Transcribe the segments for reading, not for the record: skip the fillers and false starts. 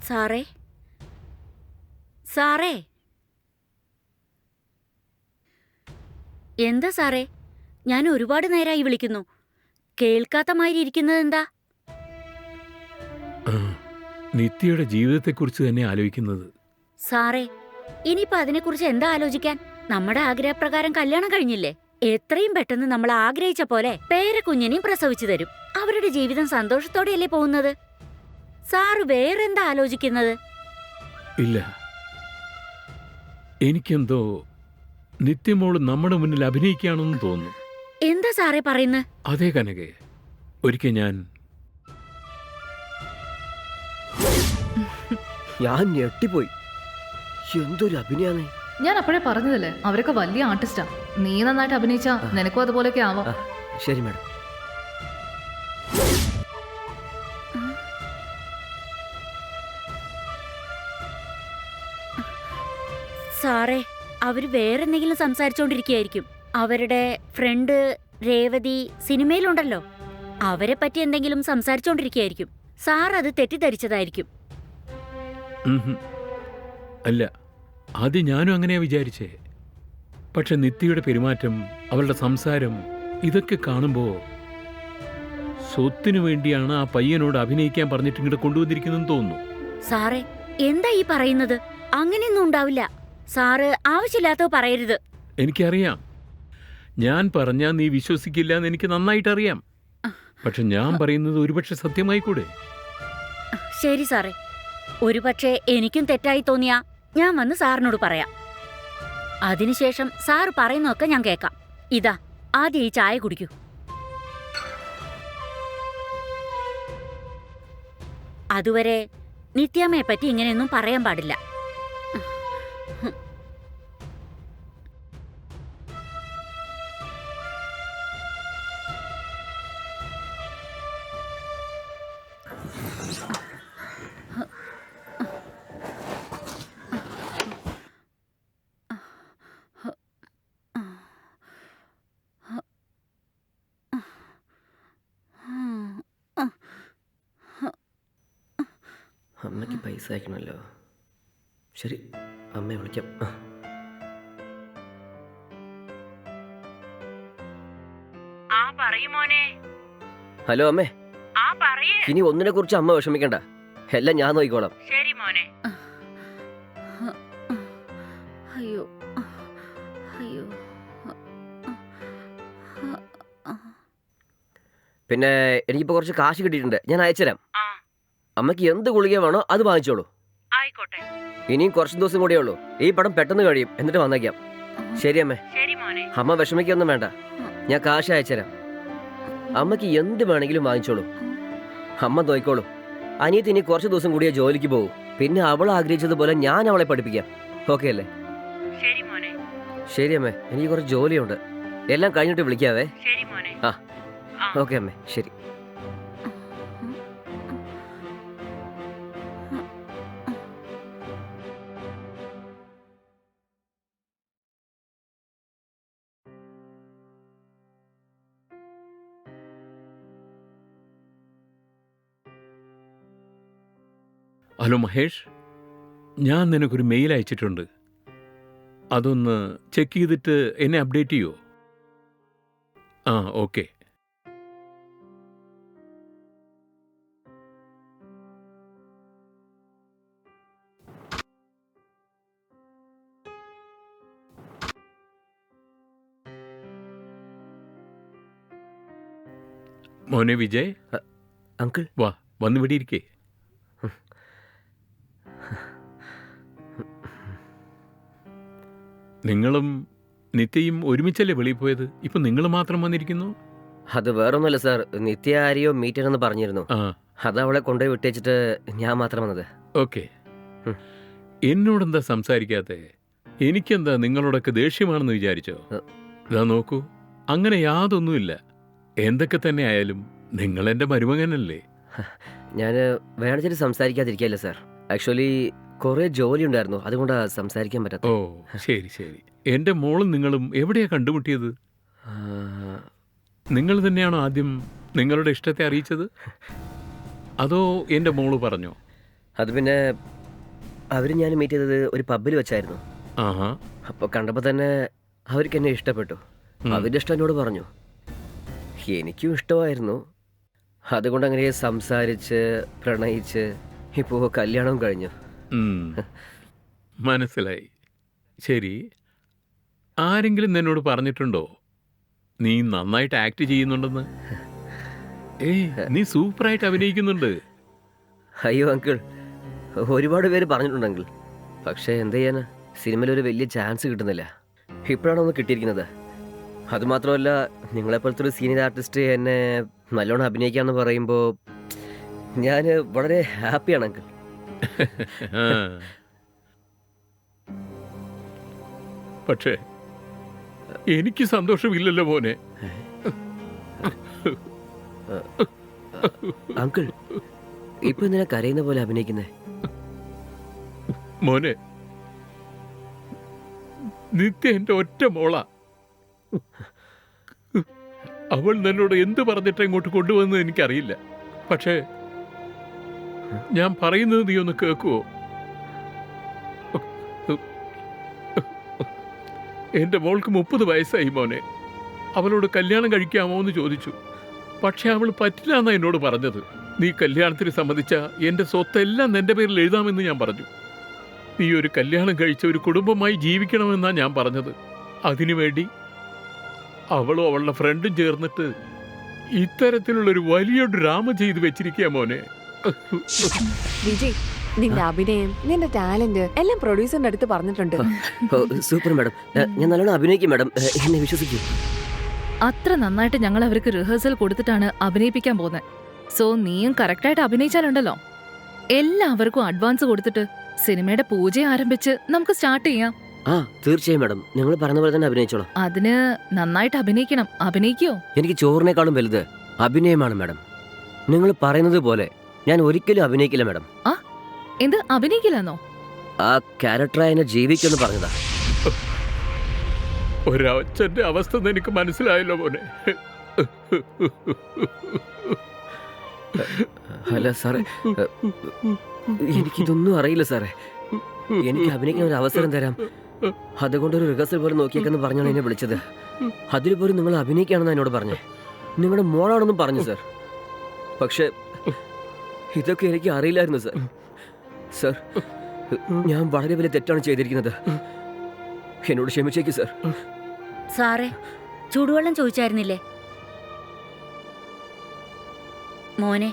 സാറേ സാറേ എന്താ സാറേ? ഞാൻ ഒരുപാട് നേരമായി വിളിക്കുന്നു. കേൾക്കാത്ത മാതിരി ഇരിക്കുന്നത് എന്താ? നിത്യയുടെ ജീവിതത്തെക്കുറിച്ച് തന്നെ ആലോചിക്കുന്നത്. സാറേ, ഇനിയിപ്പോ അതിനെക്കുറിച്ച് എന്താ ആലോചിക്കാൻ? നമ്മുടെ ആഗ്രഹപ്രകാരം കല്യാണം കഴിഞ്ഞില്ലേ? എത്രയും പെട്ടെന്ന് നമ്മൾ ആഗ്രഹിച്ച പോലെ പേരക്കുഞ്ഞിനെയും പ്രസവിച്ചു തരും. അവരുടെ ജീവിതം സന്തോഷത്തോടെയല്ലേ പോകുന്നത്? സാറ് വേറെന്താ ആലോചിക്കുന്നത്? ഇല്ല, എനിക്കെന്തോ നിത്യമോള് നമ്മുടെ മുന്നിൽ അഭിനയിക്കുകയാണെന്ന് തോന്നുന്നു. എന്താ സാറേ പറയുന്നത്? അതേ കനകെ, ഒരിക്കൽ ഞാൻ ഞെട്ടിപ്പോയി. എന്തൊരു അഭിനയാന്നേ. ഞാൻ അപ്പോഴേ പറഞ്ഞതല്ലേ, അവരൊക്കെ വലിയ ആർട്ടിസ്റ്റാ. നീ നന്നായിട്ട് അഭിനയിച്ചാ നിനക്കും അതുപോലെയൊക്കെ ആവാം. ശരി മാഡം. സാറേ, അവര് വേറെന്തെങ്കിലും സംസാരിച്ചോണ്ടിരിക്കുകയായിരിക്കും. അവരുടെ ഫ്രണ്ട് രേവതി സിനിമയിലുണ്ടല്ലോ, അവരെ പറ്റി എന്തെങ്കിലും സംസാരിച്ചോണ്ടിരിക്കുകയായിരിക്കും. സാർ അത് തെറ്റിദ്ധരിച്ചതായിരിക്കും. അല്ല, ആദ്യം ഞാനും അങ്ങനെയാ വിചാരിച്ചേ. പക്ഷെ നിത്യയുടെ പെരുമാറ്റം, അവളുടെ സംസാരം, ഇതൊക്കെ കാണുമ്പോ സ്വത്തിനു വേണ്ടിയാണ് ആ പയ്യനോട് അഭിനയിക്കാൻ പറഞ്ഞിട്ട് ഇങ്ങോട്ട് കൊണ്ടുവന്നിരിക്കുന്നെന്ന് തോന്നുന്നു. സാറേ, എന്താ ഈ പറയുന്നത്? അങ്ങനെയൊന്നും ഉണ്ടാവില്ല. സാറ് ആവശ്യമില്ലാത്തത് പറയരുത്. എനിക്കറിയാം, ഞാൻ പറഞ്ഞാൽ നീ വിശ്വസിക്കില്ല എന്ന് എനിക്ക് നന്നായിട്ടറിയാം. പക്ഷെ ഞാൻ പറയുന്നത് ഒരുപക്ഷെ സത്യമായിക്കൂടെ? ശരി സാറേ, ഒരുപക്ഷെ എനിക്കും തെറ്റായി തോന്നിയാ ഞാൻ വന്ന് സാറിനോട് പറയാം. അതിനുശേഷം സാറ് പറയുന്നതൊക്കെ ഞാൻ കേൾക്കാം. ഇതാ, ആദ്യം ഈ ചായ കുടിക്കൂ. അതുവരെ നിത്യാമ്മയെ പറ്റി ഇങ്ങനെയൊന്നും പറയാൻ പാടില്ല. അമ്മയ്ക്ക് പൈസ അയക്കണമല്ലോ. ശരി, അമ്മയെ വിളിക്കാം. ഹലോ അമ്മേ. ഇനി ഒന്നിനെ കുറിച്ച് അമ്മ വിഷമിക്കണ്ട, എല്ലാം ഞാൻ നോക്കിക്കോളാം. ശരി മോനെ. അയ്യോ അയ്യോ. പിന്നെ എനിക്കിപ്പോ കുറച്ച് കാശ് കിട്ടിയിട്ടുണ്ട്, ഞാൻ അയച്ചുതരാം. അമ്മയ്ക്ക് എന്ത് ഗുളിക വേണോ അത് വാങ്ങിച്ചോളൂ. ആയിക്കോട്ടെ. ഇനിയും കുറച്ച് ദിവസം കൂടിയേ ഉള്ളൂ. ഈ പടം പെട്ടെന്ന് കഴിയും, എന്നിട്ട് വന്നേക്കാം. ശരി അമ്മേ. അമ്മ വിഷമിക്കൊന്നും വേണ്ട, ഞാൻ കാശ് അയച്ചുതരാം. അമ്മയ്ക്ക് എന്ത് വേണമെങ്കിലും വാങ്ങിച്ചോളൂ, അമ്മ നോക്കിക്കോളൂ. അനിയത്തി ഇനി കുറച്ച് ദിവസം കൂടിയേ ജോലിക്ക് പോകും. പിന്നെ അവൾ ആഗ്രഹിച്ചതുപോലെ ഞാൻ അവളെ പഠിപ്പിക്കാം. ഓക്കെ അല്ലേ? ശരി അമ്മേ, എനിക്ക് കുറച്ച് ജോലിയുണ്ട്. എല്ലാം കഴിഞ്ഞിട്ട് വിളിക്കാവേ. ആ ഓക്കെ അമ്മേ, ശരി. ഹലോ മഹേഷ്, ഞാൻ നിനക്കൊരു മെയിൽ അയച്ചിട്ടുണ്ട്. അതൊന്ന് ചെക്ക് ചെയ്തിട്ട് എന്നെ അപ്ഡേറ്റ് ചെയ്യുമോ? ആ ഓക്കെ. മോനെ വിജയ്, അങ്കിൾ വാ, വന്നിവിടെ ഇരിക്കേ. നിങ്ങളും നിത്യയും ഒരുമിച്ചല്ലേ വെളിയിൽ പോയത്? ഇപ്പൊ നിങ്ങൾ മാത്രം വന്നിരിക്കുന്നു? അത് വേറൊന്നുമല്ല സാർ, നിത്യ ആരെയോ മീറ്റ് ചെയ്യണമെന്ന് പറഞ്ഞിരുന്നു. അത് അവളെ കൊണ്ടുപോയി വിട്ടേച്ചിട്ട് ഞാൻ മാത്രം വന്നത്. ഓക്കെ. എന്നോടെന്താ സംസാരിക്കാത്തെ? എനിക്കെന്താ നിങ്ങളോടൊക്കെ ദേഷ്യമാണെന്ന് വിചാരിച്ചോ? ഇതാ നോക്കൂ, അങ്ങനെ യാതൊന്നുമില്ല. എന്തൊക്കെ തന്നെ ആയാലും നിങ്ങൾ എൻ്റെ മരുമകനല്ലേ. ഞാൻ വേണിച്ചിട്ട് സംസാരിക്കാതിരിക്കല്ലേ സാർ. ആക്ച്വലി കുറെ ജോലി ഉണ്ടായിരുന്നു, അതുകൊണ്ടാ സംസാരിക്കാൻ പറ്റാത്ത. ഓ ശരി ശരി. എൻ്റെ മോളും നിങ്ങളും എവിടെയാ കണ്ടുമുട്ടിയത്? നിങ്ങൾ തന്നെയാണോ ആദ്യം നിങ്ങളുടെ ഇഷ്ടത്തെ അറിയിച്ചത്, അതോ എൻ്റെ മോള് പറഞ്ഞോ? അത് പിന്നെ അവർ ഞാൻ മീറ്റ് ചെയ്തത് ഒരു പബ്ബിൽ വെച്ചായിരുന്നു. ആഹാ. അപ്പോൾ കണ്ടപ്പോൾ തന്നെ അവർക്ക് എന്നെ ഇഷ്ടപ്പെട്ടു. അവരുടെ ഇഷ്ടം എന്നോട് പറഞ്ഞു, എനിക്കും ഇഷ്ടമായിരുന്നു. അതുകൊണ്ട് അങ്ങനെ സംസാരിച്ച് പ്രണയിച്ച് ഇപ്പോൾ കല്യാണവും കഴിഞ്ഞു. മനസ്സിലായി. ശരി, ആരെങ്കിലും എന്നോട് പറഞ്ഞിട്ടുണ്ടോ നീ നന്നായിട്ട് ആക്ട് ചെയ്യുന്നുണ്ടെന്ന്? ഏയ്, നീ സൂപ്പറായിട്ട് അഭിനയിക്കുന്നുണ്ട്. അയ്യോ അങ്കിൾ, ഒരുപാട് പേര് പറഞ്ഞിട്ടുണ്ട് അങ്കിൾ. പക്ഷേ എന്ത് ചെയ്യാനാ, സിനിമയിൽ ഒരു വലിയ ചാൻസ് കിട്ടുന്നില്ല. ഇപ്പോഴാണ് ഒന്ന് കിട്ടിയിരിക്കുന്നത്. അതുമാത്രമല്ല, നിങ്ങളെപ്പോലത്തെ ഒരു സീനിയർ ആർട്ടിസ്റ്റ് എന്നെ നല്ലോണം അഭിനയിക്കാമെന്ന് പറയുമ്പോൾ ഞാൻ വളരെ ഹാപ്പിയാണ് അങ്കിൾ. ആ. പക്ഷേ എനിക്ക് സന്തോഷമില്ലല്ലോ മോനെ. അങ്കിൾ, ഇപ്പൊ എന്തിനാ കരയുന്ന പോലെ അഭിനയിക്കുന്നേ? മോനെ, നിത്യ എന്റെ ഒറ്റ മോളാ. അവൾ എന്നോട് എന്ത് പറഞ്ഞിട്ട് ഇങ്ങോട്ട് കൊണ്ടുവന്നത് എനിക്കറിയില്ല. പക്ഷേ ഞാൻ പറയുന്നത് നീ ഒന്ന് കേൾക്കുവോ? എന്റെ മോൾക്ക് 30 വയസ്സായി മോനെ. അവളോട് കല്യാണം കഴിക്കാമോ എന്ന് ചോദിച്ചു. പക്ഷെ അവൾ പറ്റില്ല എന്നാ എന്നോട് പറഞ്ഞത്. നീ കല്യാണത്തിന് സമ്മതിച്ച എന്റെ സ്വത്തെല്ലാം നിന്റെ പേരിൽ എഴുതാമെന്ന് ഞാൻ പറഞ്ഞു. നീ ഒരു കല്യാണം കഴിച്ച ഒരു കുടുംബമായി ജീവിക്കണമെന്നാ ഞാൻ പറഞ്ഞത്. അതിനുവേണ്ടി അവളും അവളുടെ ഫ്രണ്ടും ചേർന്നിട്ട് ഇത്തരത്തിലുള്ളൊരു വലിയ ഡ്രാമ ചെയ്തു വെച്ചിരിക്കുക മോനെ. വിജയ്, നിന്റെ അഭിനയം, നിന്റെ ടാലന്റ് എല്ലാം പ്രൊഡ്യൂസറിന്റെ അടുത്ത് പറഞ്ഞിട്ടുണ്ട്. സൂപ്പർ മാഡം, ഞാൻ നല്ലോണം അഭിനയിക്കും മാഡം, എന്നെ വിശ്വസിക്കൂ. അത്ര നന്നായിട്ട് ഞങ്ങൾ അവർക്ക് റിഹേഴ്സൽ കൊടുത്തിട്ടാണ് അഭിനയിപ്പിക്കാൻ പോകുന്നത്. സോ നീയും കറക്റ്റായിട്ട് അഭിനയിച്ചാലുണ്ടല്ലോ, എല്ലാവർക്കും അഡ്വാൻസ് കൊടുത്തിട്ട് സിനിമയുടെ പൂജ ആരംഭിച്ച് നമുക്ക് സ്റ്റാർട്ട് ചെയ്യാം. ആ തീർച്ചയായും മാഡം, നിങ്ങൾ പറഞ്ഞ പോലെ തന്നെ അഭിനയിച്ചോളാം. അതിന് നന്നായിട്ട് അഭിനയിക്കണം. അഭിനയിക്കോ? എനിക്ക് ചോറിനേക്കാളും വലുത് അഭിനയമാണ് മാഡം. നിങ്ങൾ പറയുന്നത് പോലെ ഞാൻ ഒരിക്കലും അഭിനയിക്കില്ല മാഡം. എന്ത് അഭിനയിക്കില്ലെന്നോ? ആ ക്യാരക്ടറായി എന്നെ ജീവിക്കുമെന്ന് പറഞ്ഞതാ. ഒരച്ഛന്റെ അവസ്ഥ എനിക്ക് മനസ്സിലായല്ലോ മോനെ. അല്ല സാറേ, എനിക്കിതൊന്നും അറിയില്ല സാറേ. എനിക്ക് അഭിനയിക്കാൻ ഒരു അവസരം തരാം, അതുകൊണ്ടൊരു റിഹേഴ്സൽ പോലെ നോക്കിയേക്കെന്ന് പറഞ്ഞാണ് എന്നെ വിളിച്ചത്. അതിൽ പോലും നിങ്ങൾ അഭിനയിക്കുകയാണെന്ന് എന്നോട് പറഞ്ഞേ. നിങ്ങളുടെ മോളാണെന്നും പറഞ്ഞു സാർ. പക്ഷെ ഇതൊക്കെ എനിക്ക് അറിയില്ലായിരുന്നു സാർ. സാർ, ഞാൻ വളരെ വലിയ തെറ്റാണ് ചെയ്തിരിക്കുന്നത്. എന്നോട് ക്ഷമിച്ചേക്ക് സാർ. സാറേ, ചൂടുവെള്ളം ചോദിച്ചായിരുന്നില്ലേ? മോനെ,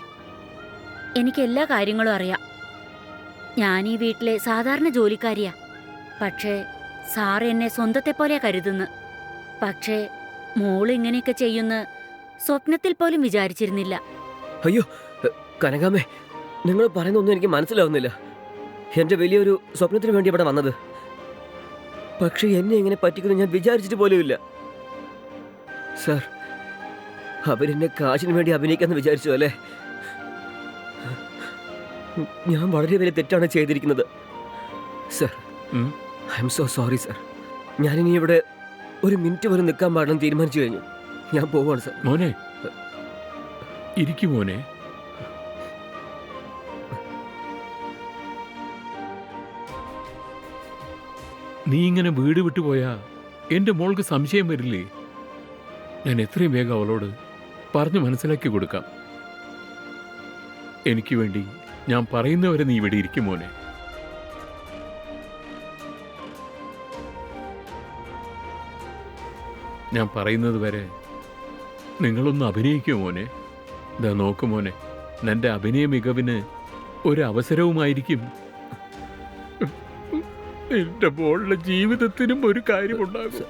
എനിക്ക് എല്ലാ കാര്യങ്ങളും അറിയാം. ഞാൻ ഈ വീട്ടിലെ സാധാരണ ജോലിക്കാരിയാ. പക്ഷേ സാറ് എന്നെ സ്വന്തത്തെ പോലെ കരുതുന്നു. പക്ഷേ മോള് ഇങ്ങനെയൊക്കെ ചെയ്യുന്ന സ്വപ്നത്തിൽ പോലും വിചാരിച്ചിരുന്നില്ല. അയ്യോ കനകാമേ, നിങ്ങൾ പറയുന്നൊന്നും എനിക്ക് മനസ്സിലാവുന്നില്ല. എൻ്റെ വലിയൊരു സ്വപ്നത്തിന് വേണ്ടി ഇവിടെ വന്നത്. പക്ഷെ എന്നെ എങ്ങനെ പറ്റിക്കുന്നു ഞാൻ വിചാരിച്ചിട്ട് പോലുമില്ല. സാർ, അവരെന്നെ കാശിന് വേണ്ടി അഭിനയിക്കാന്ന് വിചാരിച്ചു അല്ലേ? ഞാൻ വളരെ വലിയ തെറ്റാണ് ചെയ്തിരിക്കുന്നത് sir. I M so sorry sir. ഞാനിനി ഇവിടെ ഒരു മിനിറ്റ് പോലും നിൽക്കാൻ പാടില്ലെന്ന് തീരുമാനിച്ചു കഴിഞ്ഞു. ഞാൻ പോവാണ് സാർ. മോനെ, ഇരിക്കും മോനെ. നീ ഇങ്ങനെ വീട് വിട്ടുപോയാ എന്റെ മോൾക്ക് സംശയം വരില്ലേ? ഞാൻ എത്രയും വേഗം അവളോട് പറഞ്ഞു മനസ്സിലാക്കി കൊടുക്കാം. എനിക്ക് വേണ്ടി ഞാൻ പറയുന്നവരെ നീ ഇവിടെ ഇരിക്കും മോനെ. ഞാൻ പറയുന്നത് വരെ നിങ്ങളൊന്ന് അഭിനയിക്കൂ മോനെ. ഇതാ നോക്കു മോനെ, നിന്റെ അഭിനയ മികവിന് ഒരു അവസരവുമായിരിക്കും എന്റെ മോളുടെ ജീവിതത്തിനും ഒരു കാര്യമുണ്ടാകും.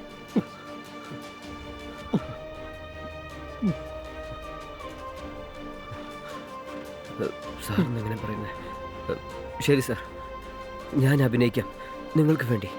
സാർ എങ്ങനെ പറയുന്നത്? ശരി സാർ, ഞാൻ അഭിനയിക്കാം നിങ്ങൾക്ക് വേണ്ടി.